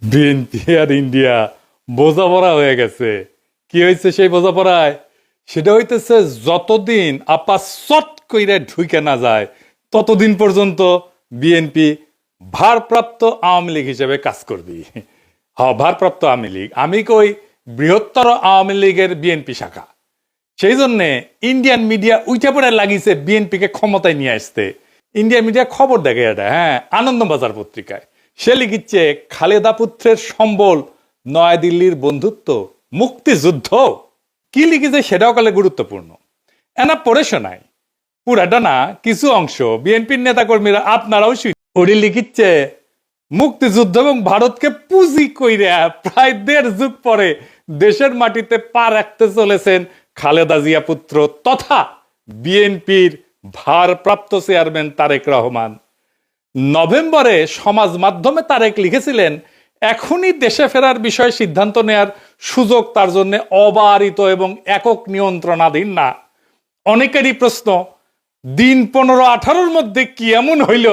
BNP আর India বোঝাপড়া হয়ে গেছে। কি হয়েছে সেই বোঝাপড়ায়? সেটা হইতেছে যতদিন আপা চট কইরা ঢুকে না যায় ততদিন পর্যন্ত বিএনপি ভারপ্রাপ্ত আওয়ামী লীগ হিসেবে কাজ করবি। হ্যাঁ, ভারপ্রাপ্ত আওয়ামী লীগ। আমি কই বৃহত্তর আওয়ামী লীগের বিএনপি শাখা। সেই জন্যে ইন্ডিয়ান মিডিয়া উইটা পড়ে লাগিয়েছে বিএনপিকে ক্ষমতায় নিয়ে আসতে। ইন্ডিয়ান মিডিয়া খবর দেখে এটা, হ্যাঁ, আনন্দবাজার পত্রিকায় সে লিখিচ্ছে খালেদা পুত্রের সম্বল নয়াদিল্লির বন্ধুত্ব মুক্তিযুদ্ধ। কি লিখেছে সেটাও কালে গুরুত্বপূর্ণ। এনা পড়ে শোনায় পুরাটা না, কিছু অংশ বিএনপির নেতাকর্মীরা আপনারাও ওরি লিখিচ্ছে মুক্তিযুদ্ধ এবং ভারতকে পুঁজি কইরা প্রায় ১.৫ যুগ পরে দেশের মাটিতে পা রাখতে চলেছেন খালেদা জিয়া পুত্র তথা বিএনপির ভারপ্রাপ্ত চেয়ারম্যান তারেক রহমান। নভেম্বরে সমাজ মাধ্যমে তারেক লিখেছিলেন এখনই দেশে ফেরার বিষয়ে সিদ্ধান্ত নেয়ার সুযোগ তার জন্য অবারিত এবং একক নিয়ন্ত্রণাধীন না। অনেকেরই প্রশ্ন, দিন ১৫-১৮-র মধ্যে কি এমন হইল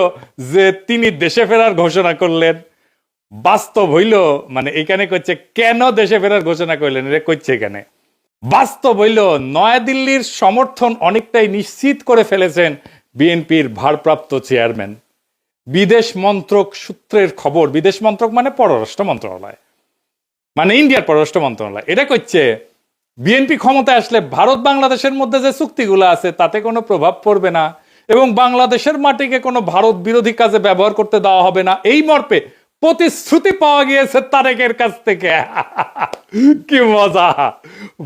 যে তিনি দেশে ফেরার ঘোষণা করলেন? বাস্তব হইল, মানে এখানে কইছে কেন দেশে ফেরার ঘোষণা করলেন, এটা কইছে এখানে বাস্তব হইল নয়াদিল্লির সমর্থন অনেকটাই নিশ্চিত করে ফেলেছেন বিএনপির ভারপ্রাপ্ত চেয়ারম্যান। বিদেশ মন্ত্রক সূত্রের খবর, বিদেশ মন্ত্রক মানে পররাষ্ট্র মন্ত্রণালয়, মানে ইন্ডিয়ার পররাষ্ট্র মন্ত্রণালয়, এটা কইছে বিএনপি ক্ষমতায় আসলে ভারত বাংলাদেশের মধ্যে যে চুক্তিগুলো আছে তাতে কোনো প্রভাব পড়বে না এবং বাংলাদেশের মাটিকে কোনো ভারত বিরোধী কাজে ব্যবহার করতে দেওয়া হবে না, এই মর্মে প্রতিশ্রুতি পাওয়া গিয়েছে তারেকের কাছ থেকে। কি মজা!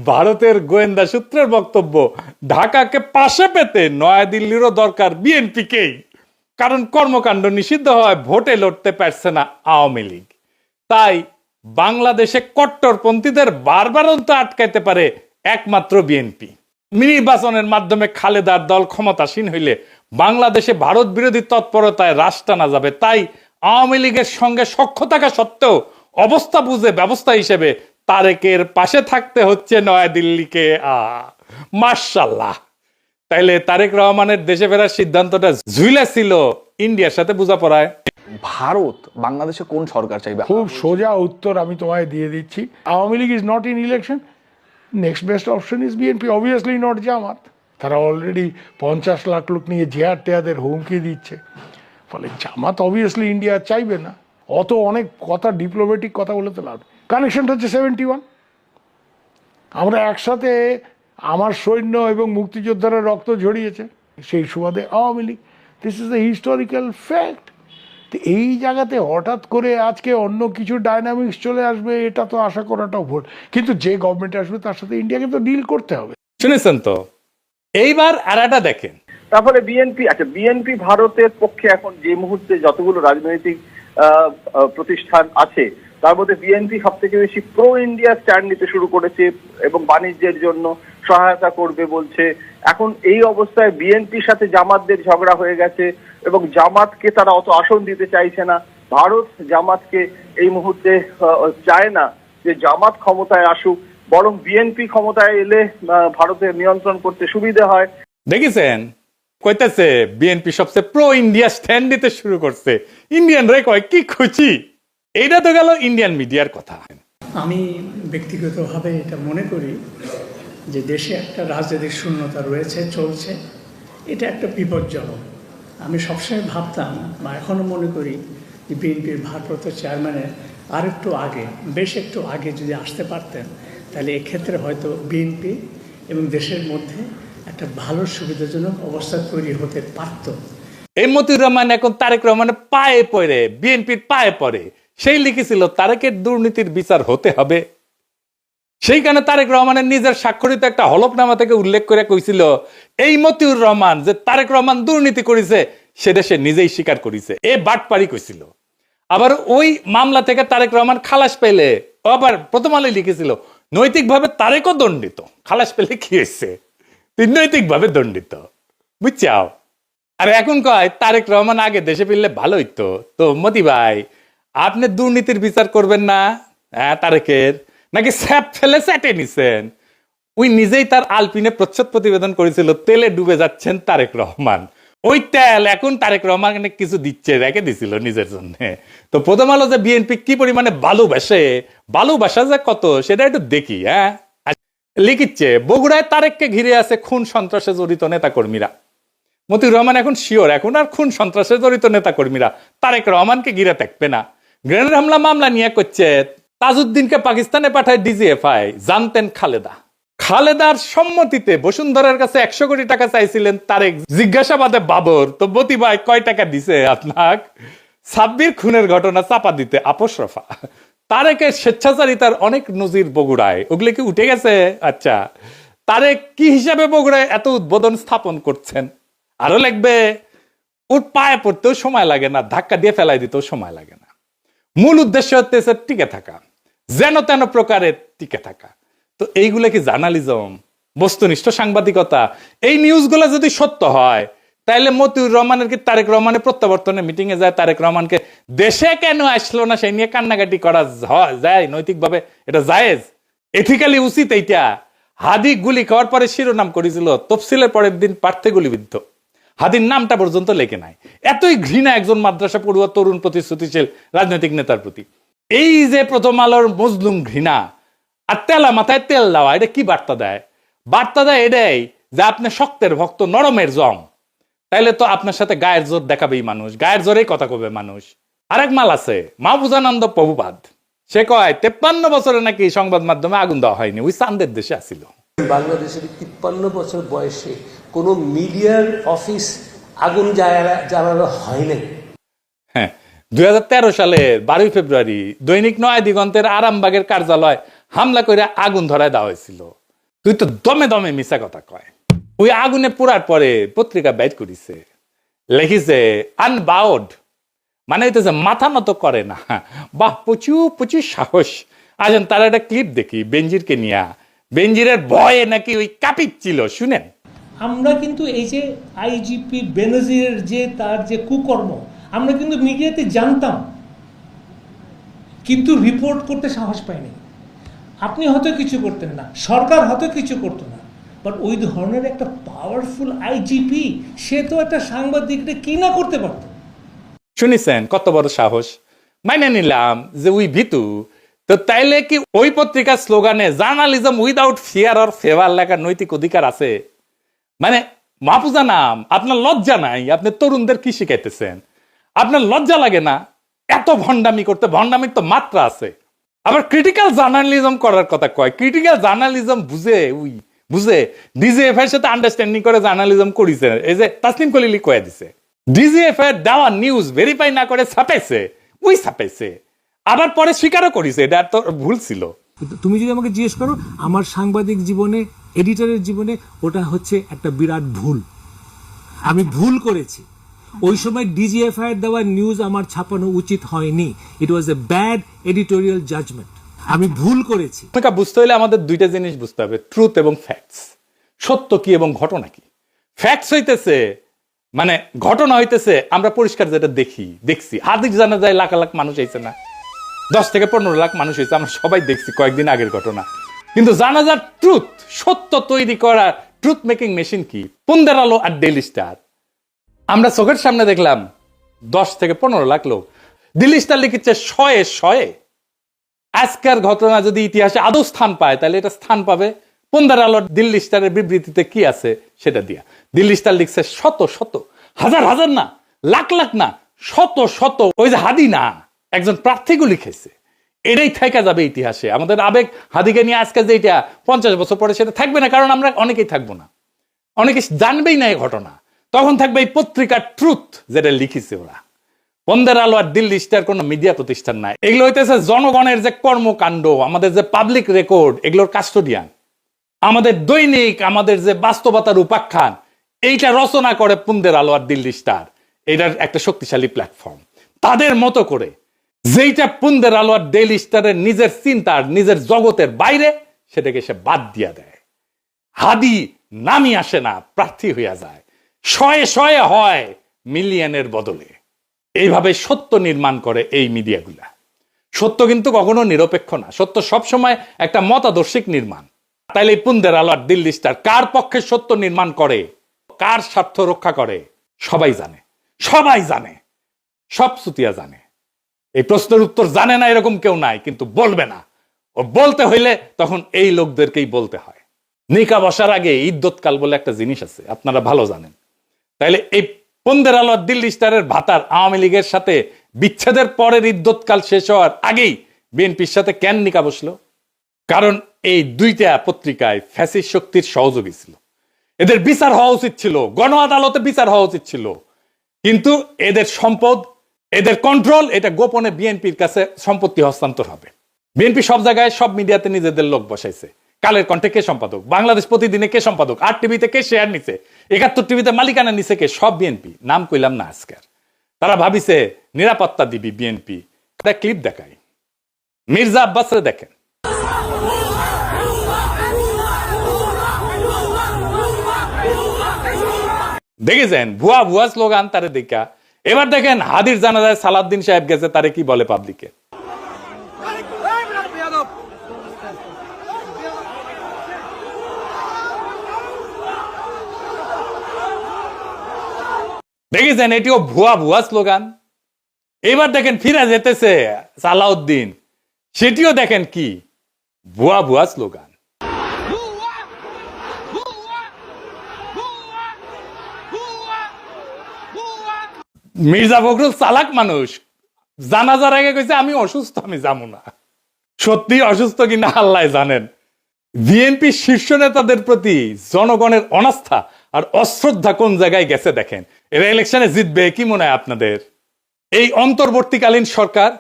ভারতের গোয়েন্দা সূত্রের বক্তব্য, ঢাকাকে পাশে পেতে নয়াদিল্লিরও দরকার বিএনপিকেই, কারণ কর্মকাণ্ড নিষিদ্ধ হয়, ভোটে লড়তে পারছে না আওয়ামী লীগ। তাই বাংলাদেশে কট্টরপন্থীদের বারবারন্ত আটকাইতে পারে একমাত্র বিএনপি। নির্বাচনের মাধ্যমে খালেদার দল ক্ষমতাসীন হইলে বাংলাদেশে ভারত বিরোধী তৎপরতায় রাশ টানা যাবে। তাই আওয়ামী লীগের সঙ্গে সখ্য থাকা সত্ত্বেও অবস্থা বুঝে ব্যবস্থা হিসেবে তারেকের পাশে থাকতে হচ্ছে নয়াদিল্লিকে। মাশাআল্লাহ! তাইলে তারেক রহমানের দেশে ফেরার সিদ্ধান্তটা ঝুলে ছিল ইন্ডিয়ার সাথে বোঝাপড়ায়। ভারত বাংলাদেশে কোন সরকার চাইবে? খুব সোজা উত্তর আমি তোমায় দিয়ে দিচ্ছি। Awami League is not in election, next best option is BNP, obviously not Jamaat. তারা অলরেডি ৫০ লাখ লোক নিয়ে জিয়ার টেয়াদের হুমকি দিচ্ছে, ফলে জামাত অবভিয়াসলি ইন্ডিয়া চাইবে না। অত অনেক কথা, ডিপ্লোম্যাটিক কথা বলে তো লাভ। কানেকশনটা হচ্ছে 71। আমরা একসাথে, আমার সৈন্য এবং মুক্তিযোদ্ধারা রক্ত ঝরিয়েছে, সেই সুবাদে Awami League. This is the historical fact. এই জায়গাতে হঠাৎ করে আজকে অন্য কিছু ডাইনামিক্স চলে আসবে, এটা তো আশা করাটাও ভুল। কিন্তু যে গভর্নমেন্ট আসবে তার সাথে ইন্ডিয়াকে তো ডিল করতে হবে। শুনেছেন তো? এইবার আর একটা দেখেন, তারপরে বিএনপি, আচ্ছা বিএনপি ভারতের পক্ষে এখন যে মুহূর্তে যতগুলো রাজনৈতিক প্রতিষ্ঠান আছে তার মধ্যে বিএনপি সব থেকে বেশি প্রো ইন্ডিয়া স্ট্যান্ড নিতে শুরু করেছে এবং বাণিজ্যের জন্য সহায়তা করবে বলছে। এখন এই অবস্থায় বিএনপির সাথে জামাতদের ঝগড়া হয়ে গেছে এবং জামাতকে তারা অত আসন দিতে চাইছে না। ভারত জামাতকে এই মুহূর্তে চায় না যে জামাত ক্ষমতায় আসুক, বরং বিএনপি ক্ষমতায় এলে ভারতের নিয়ন্ত্রণ করতে সুবিধা হয়। দেখেছেন কইতেছে বিএনপি সবচেয়ে প্রো ইন্ডিয়া স্ট্যান্ড নিতে শুরু করছে। ইন্ডিয়ান রে কয় কি খুশি। এইটা তো গেল ইন্ডিয়ান মিডিয়ার কথা। আমি ব্যক্তিগতভাবে এটা মনে করি যে দেশে একটা রাজনৈতিক শূন্যতা রয়েছে, চলছে, এটা একটা বিপজ্জনক। আমি সবসময় ভাবতাম বা এখনও মনে করি যে বিএনপির ভারপ্রাপ্ত চেয়ারম্যানের আর একটু আগে, বেশ একটু আগে যদি আসতে পারতেন তাহলে এক্ষেত্রে হয়তো বিএনপি এবং দেশের মধ্যে একটা ভালো সুবিধাজনক অবস্থা তৈরি হতে পারত। এই মতিউর রহমান এখন তারেক রহমানের পায়ে পড়ে, বিএনপির পায়ে পড়ে। সেই লিখেছিল তারেকের দুর্নীতির বিচার হতে হবে। সেইখানে তারেক রহমানের নিজের স্বাক্ষরিত একটা হলফনামা থেকে উল্লেখ করে কইছিল এই মতিউর রহমান যে তারেক রহমান দুর্নীতি করেছে সেটা সে নিজেই স্বীকার করেছে, এ বাটপাড়ি কইছিল। আবার ওই মামলা থেকে তারেক রহমান খালাস পেলে আবার প্রথম আলোয় লিখেছিল নৈতিকভাবে তারেকও দণ্ডিত। খালাস পেলে কি হয়েছে? তুই নৈতিকভাবে দণ্ডিত, বুঝছাও? আর এখন কয় তারেক রহমান আগে দেশে ফিরলে ভালো হইতো। তো মতি ভাই, আপনি দুর্নীতির বিচার করবেন না? হ্যাঁ, তারেকের নাকি স্যাপ ফেলে স্যাটে নিছেন? ওই নিজেই তার আলপিনে প্রচ্ছদ প্রতিবেদন করেছিল তেলে ডুবে যাচ্ছেন তারেক রহমান। ওই তেল এখন তারেক রহমান কিছু দিচ্ছে, রেখে দিছিল নিজের জন্য। তো প্রথম আলো যে বিএনপি কি পরিমাণে ভালোবাসা যে কত সেটা একটু দেখি। হ্যাঁ, লিখিচ্ছে বগুড়ায় তারেককে ঘিরে আছে খুন সন্ত্রাসে জড়িত নেতাকর্মীরা। মতিউর রহমান এখন শিওর, এখন আর খুন সন্ত্রাসে জড়িত নেতাকর্মীরা তারেক রহমানকে ঘিরে থাকবে না। গ্রেনেড হামলা মামলা নিয়ে করছে তাজউদ্দিনকে পাকিস্তানে পাঠায় ডিজিএফআই। জানতেন খালেদার সম্মতিতে বসুন্ধরার কাছে 100 কোটি টাকা চাইছিলেন তারেক। জিজ্ঞাসাবাদে বাবর তো বতি ভাই কয় টাকা দিছে আপনার? সাব্বির খুনের ঘটনা চাপা দিতে আপোস রফা। তারেকের স্বেচ্ছাচারিতার অনেক নজির বগুড়ায়, ওগুলো কি উঠে গেছে? আচ্ছা, তারেক কি হিসাবে বগুড়ায় এত উদ্বোধন স্থাপন করছেন? আরো লাগবে, ওর পায়ে পড়তেও সময় লাগে না, ধাক্কা দিয়ে ফেলাই দিতেও সময় লাগে না। মূল উদ্দেশ্য হচ্ছে টিকে থাকা, যেন তেন প্রকারে টিকে থাকা। তো এইগুলো কি জার্নালিজম, বস্তুনিষ্ঠ সাংবাদিকতা? এই নিউজগুলো যদি সত্য হয় তাহলে মতিউর রহমানের কি তারেক রহমানের প্রত্যাবর্তনের মিটিং এ যায় তারেক রহমানকে দেশে কেন আসলো না সেই নিয়ে কান্নাকাটি করা যায়? নৈতিকভাবে এটা জায়েজ, এথিক্যালি উচিত এইটা? হাদি গুলি খাওয়ার পরে শিরোনাম করেছিল, তফসিলের পরের দিন প্রার্থী গুলিবিদ্ধ। হাদির নামটা পর্যন্ত লেখে নাই। এতই ঘৃণা একজন মাদ্রাসা পড়ুয়া তরুণ প্রতিশ্রুতিশীল রাজনৈতিক নেতার প্রতি। এই যে প্রথম আলোর মজলুম ঘৃণা আর তেলা মাথায় তেল দেওয়া, এটা কি বার্তা দেয়? বার্তা দেয় এটাই যে আপনি শক্তের ভক্ত, নরমের জম, তাইলে তো আপনার সাথে গায়ের জোর দেখাবেই মানুষ, গায়ের জোরেই কথা কবে মানুষ। আরেক মাল আছে মাহফুজানন্দ প্রভুপাদ, সে কয় 53 বছরে নাকি সংবাদ মাধ্যমে আগুন দেওয়া হয়নি, ওই চান্দের দেশে আসিল। বাংলাদেশের 53 বছর বয়সে কোনো মিডিয়ার অফিস আগুন জ্বালানো হয় নাই। হ্যাঁ, 2013 সালের 12 ফেব্রুয়ারি দৈনিক নয়া দিগন্তের আরামবাগের কার্যালয় হামলা করে আগুন ধরায় দেওয়া হয়েছিল। তুই তো দমে দমে মিশা কথা কয়। ওই আগুনে পোড়ার পরে পত্রিকা বাইট করিছে, লিখিছে আনবাউড, মানে হইতেছে মাথা নত করে না। বাহ, প্রচুর সাহস। আসেন তার একটা ক্লিপ দেখি বেনজিরকে নিয়া। বেনজিরের ভয়ে নাকি ওই কাঁপিচ্ছিল, শুনেন। আমরা কিন্তু এই যে আইজিপি বেনজিরের যে তার যে কুকর্ম আমরা কিন্তু মিডিয়াতে জানতাম, কিন্তু রিপোর্ট করতে সাহস পাইনি। আপনি হয়তো কিছু করতেন না, সরকার হয়তো কিছু করতো না, বাট ওই ধরনের একটা পাওয়ারফুল আইজিপি সে তো একটা সাংবাদিকটা কি না করতে পারতো। শুনিছেন কত বড় সাহস? মাইনে নিলাম যে ওই ভিতু, তো তাইলে কি ওই পত্রিকার স্লোগানে journalism without fear or favour লেখার নৈতিক অধিকার আছে? মানে মাহফুজা নাম, আপনার লজ্জা নাই? আপনি তরুণদের কি শিখাইতেছেন? আপনার লজ্জা লাগে না এত ভণ্ডামি করতে? ভণ্ডামির তো মাত্রা আছে। আবার ক্রিটিক্যাল জার্নালিজম করার কথা কয়। ক্রিটিক্যাল জার্নালিজম বুঝে ডিজিএফ এর সাথে আন্ডারস্ট্যান্ডিং করে জার্নালিজম করিছে। এই যে তাসনিম কলিলি কয়ে দিছে, ডিজিএফ এর দেওয়া নিউজ ভেরিফাই না করে ছাপাইছে, আবার পরে স্বীকারও করিছে এটা তো ভুল ছিল। তুমি যদি আমাকে জিজ্ঞেস করো আমার সাংবাদিক জীবনে, এডিটরের জীবনে ওটা হচ্ছে একটা বিরাট ভুল। আমি ভুল করেছি। ওই সময় ডিজিএফআই এর দেওয়া নিউজ আমার ছাপানো উচিত হয়নি। ইট ওয়াজ এ ব্যাড এডিটোরিয়াল জাজমেন্ট। আমি ভুল করেছি। বুঝতে হলে আমাদের দুইটা জিনিস বুঝতে হবে, ট্রুথ এবং ফ্যাক্টস। সত্য কি এবং ঘটনা কি। ফ্যাক্টস হইতেছে মানে ঘটনা হইতেছে আমরা পরিষ্কার যেটা দেখছি। হাদিস জানা যায় লাখ লাখ মানুষ হয়েছে না, 10 থেকে 15 লাখ মানুষ হয়েছে, আমরা সবাই দেখছি কয়েকদিন আগের ঘটনা। কিন্তু জানাজার ট্রুথ, সত্য তৈরি করা ট্রুথ মেকিং মেশিন কি? পুন্দের আলো আর ডেইলি স্টার। আমরা চোখের সামনে দেখলাম 10 থেকে 15 লাখ লোক। ডেইলি স্টার লিখেছে 100 আজকের ঘটনা যদি ইতিহাসে আদৌ স্থান পায় তাহলে এটা স্থান পাবে পুন্দের আলো দিল্লি স্টারের বিবৃতিতে কি আছে সেটা দিয়া। দিল্লি স্টার লিখছে শত হাজার না, লাখ না, শত ওই যে হাদি না, একজন প্রার্থীকে লিখেছে। এটাই থাকা যাবে ইতিহাসে। আমাদের আবেগ হাদিকে নিয়ে আজকে যে এটা 50 বছর পরে সেটা থাকবে না, কারণ আমরা অনেকেই থাকবো না, অনেকে জানবেই না এই ঘটনা। তখন থাকবে এই পত্রিকার ট্রুথ যেটা লিখেছে ওরা। পুন্দের আলো আর দিল্লি স্টার কোনো মিডিয়া প্রতিষ্ঠান নাই, এগুলো হইতেছে জনগণের যে কর্মকাণ্ড, আমাদের যে পাবলিক রেকর্ড, এগুলোর কাস্টোডিয়ান। আমাদের দৈনিক, আমাদের যে বাস্তবতার উপাখ্যান, এইটা রচনা করে পুন্দের আলো আর দিল্লি স্টার। এটার একটা শক্তিশালী প্ল্যাটফর্ম। তাদের মতো করে যেইটা পুন্দের আলো আর ডেইলি স্টারের নিজের চিন্তার, নিজের জগতের বাইরে, সেটাকে সে বাদ দিয়া দেয়। হাদি নামি আসে না, প্রার্থী হইয়া যায়। 100 হয় মিলিয়নের বদলে। এইভাবে সত্য নির্মাণ করে এই মিডিয়াগুলা। সত্য কিন্তু কখনো নিরপেক্ষ না, সত্য সবসময় একটা মতাদর্শিক নির্মাণ। তাইলে পুন্দের আলো আর দিল্লি স্টার কার পক্ষে সত্য নির্মাণ করে, কার স্বার্থ রক্ষা করে? সবাই জানে, সবাই জানে, সব সুতিয়া জানে। এই প্রশ্নের উত্তর জানে না এরকম কেউ নাই, কিন্তু বলবে না। ও বলতে হইলে তখন এই লোকদেরকেই বলতে হয়। নিকা বসার আগে ইদ্যৎকাল বলে একটা জিনিস আছে, আপনারা ভালো জানেন। তাইলে এই পন্দের আলো দিল্লি স্টারের ভাতার আওয়ামী লীগের সাথে বিচ্ছেদের পরের ইদ্যৎকাল শেষ হওয়ার আগেই বিএনপির সাথে কেন নিকা বসলো? কারণ এই দুইটা পত্রিকায় ফ্যাসিস্ট শক্তির সহযোগী ছিল। এদের বিচার হওয়া উচিত ছিল, গণ আদালতে বিচার হওয়া উচিত ছিল, কিন্তু এদের সম্পদ, এদের কন্ট্রোল, এটা গোপনে বিএনপির কাছে সম্পত্তি হস্তান্তর হবে। বিএনপি সব জায়গায় সব মিডিয়াতে নিজেদের লোক বসাইছে। কালের কণ্ঠে কে সম্পাদক, বাংলাদেশ প্রতিদিনে কে সম্পাদক, 8 টিভিতে কে শেয়ার নিছে, 71 টিভিতে মালিকানা নিছে কে, সব বিএনপি। নাম কইলাম না আজকের। তারা ভাবিছে নিরাপত্তা দিবি বিএনপি। একটা ক্লিপ দেখাই, মির্জা আব্বাসরে দেখেন। দেখেছেন ভুয়া ভুয়া স্লোগান তারে দেখা। এবার দেখেন হাদির জানাজায় সালাউদ্দিন সাহেব গেছে, তারে কি বলে পাবলিকে। দেখেছেন এটিও ভুয়া ভুয়া স্লোগান। এবার দেখেন ফিরে যেতেছে সালাউদ্দিন, সেটিও দেখেন কি ভুয়া ভুয়া স্লোগান। মির্জা ফখরুল চালাক মানুষ, জানাজার আগে কইছে আমি অসুস্থ, আমি যাবো না। সত্যি অসুস্থ কিনা আল্লাহ জানেন। বিএনপি শীর্ষ নেতাদের প্রতি জনগণের অনাস্থা আর অশ্রদ্ধা কোন জায়গায় গেছে দেখেন। এরা ইলেকশনে জিতবে কি মনে হয় আপনাদের? এই অন্তর্বর্তীকালীন সরকার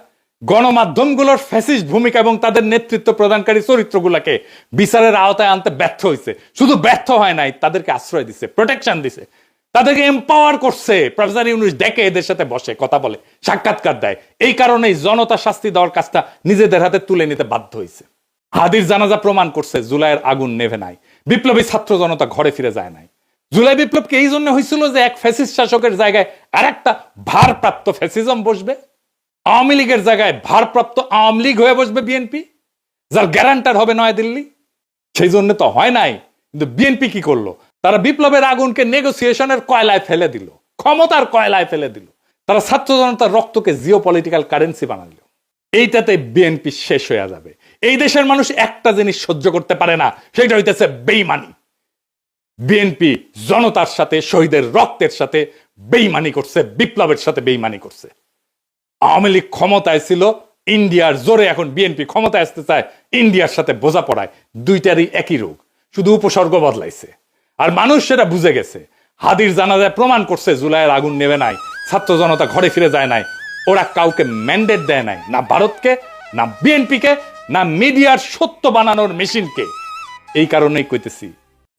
গণমাধ্যমগুলোর ফ্যাসিস্ট ভূমিকা এবং তাদের নেতৃত্ব প্রদানকারী চরিত্রগুলোকে বিচারের আওতায় আনতে ব্যর্থ হয়েছে। শুধু ব্যর্থ হয় নাই, তাদেরকে আশ্রয় দিছে, প্রোটেকশন দিছে, তাদেরকে এম্পাওয়ার করছে। প্রফেসর ইউনূস ডেকে এদের সাথে বসে কথা বলে, সাক্ষাৎকার দেয়। এই কারণেই জনতা শাস্তি দেওয়ার কাজটা নিজেদের হাতে তুলে নিতে বাধ্য হয়েছে। হাদির জানাজা প্রমাণ করছে জুলাইয়ের আগুন নেভে নাই, বিপ্লবী ছাত্র জনতা ঘরে ফিরে যায় নাই। জুলাই বিপ্লবকে এই জন্য হয়েছিল যে এক ফ্যাসিস্ট শাসকের জায়গায় আর একটা ভারপ্রাপ্ত ফ্যাসিজম বসবে। আওয়ামী লীগের জায়গায় ভারপ্রাপ্ত আওয়ামী লীগ হয়ে বসবে বিএনপি, যার গ্যারান্টার হবে নয়াদিল্লি। সেই জন্য তো হয় নাই। কিন্তু বিএনপি কি করলো? তারা বিপ্লবের আগুনকে নেগোসিয়েশনের কয়লায় ফেলে দিল, ক্ষমতার কয়লায় ফেলে দিল। তারা ছাত্র জনতার রক্তকে জিও পলিটিক্যাল কারেন্সি বানালো। এইটাতে বিএনপি শেষ হয়ে যাবে। এই দেশের মানুষ একটা জিনিস সহ্য করতে পারে না, সেটা হইতেছে বেইমানি। বিএনপি জনতার সাথে, শহীদের রক্তের সাথে বেইমানি করছে, বিপ্লবের সাথে বেইমানি করছে। আওয়ামী লীগ ক্ষমতায় ছিল ইন্ডিয়ার জোরে, এখন বিএনপি ক্ষমতায় আসতে চায় ইন্ডিয়ার সাথে বোঝাপড়ায়। দুইটারই একই রোগ, শুধু উপসর্গ বদলাইছে। আর মানুষ সেটা বুঝে গেছে। হাদির জানাজায় প্রমাণ করছে জুলাইয়ের আগুন নেবে নাই, ছাত্র জনতা ঘরে ফিরে যায় নাই। ওরা কাউকে ম্যান্ডেট দেয় নাই, না ভারতকে, না বিএনপিকে, না মিডিয়ার সত্য বানানোর মেশিনকে। এই কারণেই কইতেছি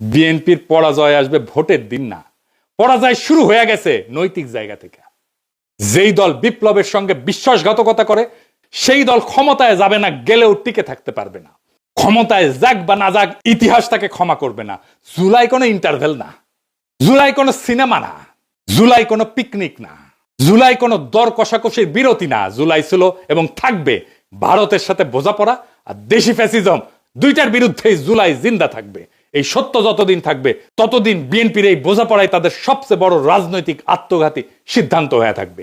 বিএনপির পরাজয় আসবে ভোটের দিন না, পরাজয় শুরু হয়ে গেছে নৈতিক জায়গা থেকে। যেই দল বিপ্লবের সঙ্গে বিশ্বাসঘাতকতা করে সেই দল ক্ষমতায় যাবে না, গেলেও টিকে থাকতে পারবে না। ক্ষমতায় যাক বা না যাক, ইতিহাস তাকে ক্ষমা করবে না। জুলাই কোনো ইন্টারভেল না, জুলাই কোনো সিনেমা না, জুলাই কোনো পিকনিক না, জুলাই কোনো দর কষাকষির বিরতি না। জুলাই ছিল এবং থাকবে ভারতের সাথে বোঝাপড়া আর দেশি ফ্যাসিজম, দুইটার বিরুদ্ধেই জুলাই জিন্দা থাকবে। এই সত্য যতদিন থাকবে ততদিন বিএনপির এই বোঝাপড়ায় তাদের সবচেয়ে বড় রাজনৈতিক আত্মঘাতী সিদ্ধান্ত হয়ে থাকবে।